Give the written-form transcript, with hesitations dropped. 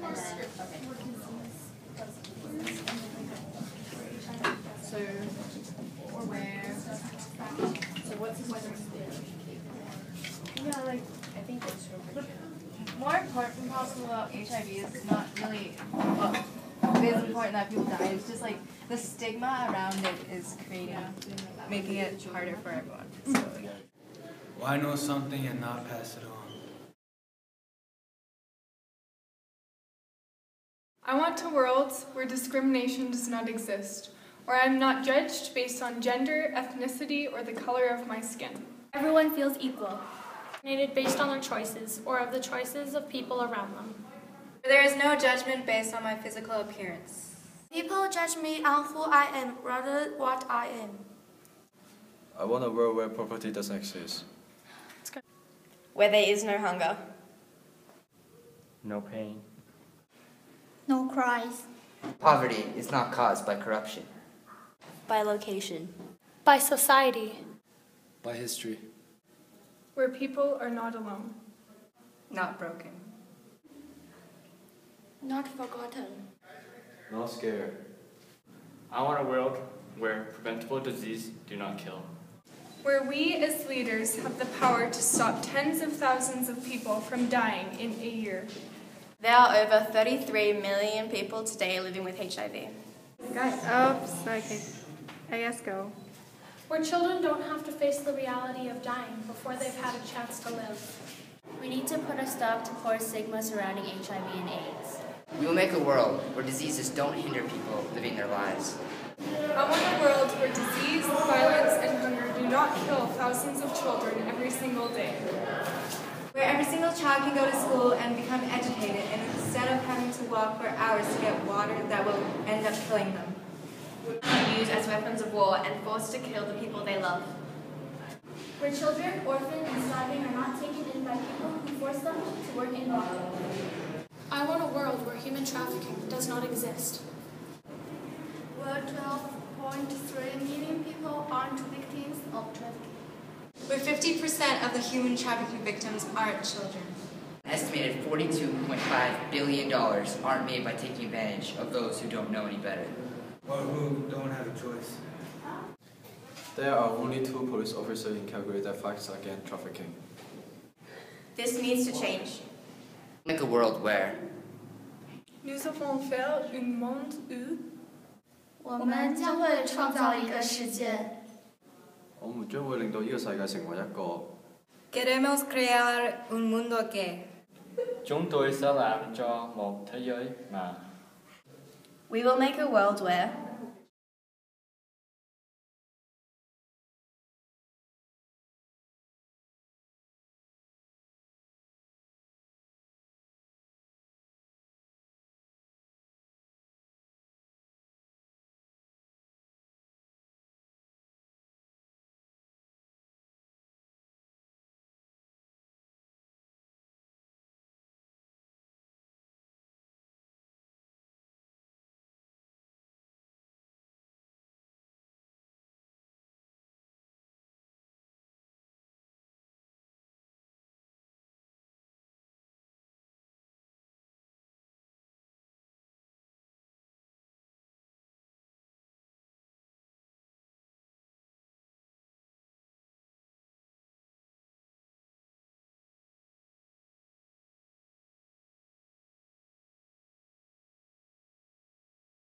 And then, So, or where? So what's his weather? yeah, like, I think it's More important possible about HIV is not really, well, it is important that people die. It's just like the stigma around it is making it harder for everyone. So, Why know something and not pass it on? I want a world where discrimination does not exist, where I am not judged based on gender, ethnicity, or the color of my skin. Everyone feels equal, based on their choices or of the choices of people around them. there is no judgment based on my physical appearance. People judge me on who I am rather than what I am. I want a world where poverty doesn't exist. where there is no hunger. No pain. No cries. Poverty is not caused by corruption. By location. By society. By history. Where people are not alone. Not broken. Not forgotten. Not scared. I want a world where preventable disease do not kill. Where we as leaders have the power to stop tens of thousands of people from dying in a year. There are over 33 million people today living with HIV. Oops, okay. I guess go. Where children don't have to face the reality of dying before they've had a chance to live. We need to put a stop to poor stigma surrounding HIV and AIDS. We will make a world where diseases don't hinder people living their lives. I want a world where disease, violence, and hunger do not kill thousands of children every single day. Where every single child can go to school and become educated, and instead of having to walk for hours to get water that will end up killing them. Used as weapons of war and forced to kill the people they love. Where children, orphaned, and starving are not taken in by people who force them to work in law. I want a world where human trafficking does not exist. Where 12.3 million people aren't victims of trafficking. Where 50% of the human trafficking victims are children. An estimated $42.5 billion aren't made by taking advantage of those who don't know any better. Or who don't have a choice. There are only 2 police officers in Calgary that fight against trafficking. This needs to change. Make a world where Nous allons faire un monde où 我们将会创造一个世界。我們將會令到呢個世界成為一個 Queremos crear un mundo que Chúng tôi sẽ làm cho một thế giới mà We will make a world where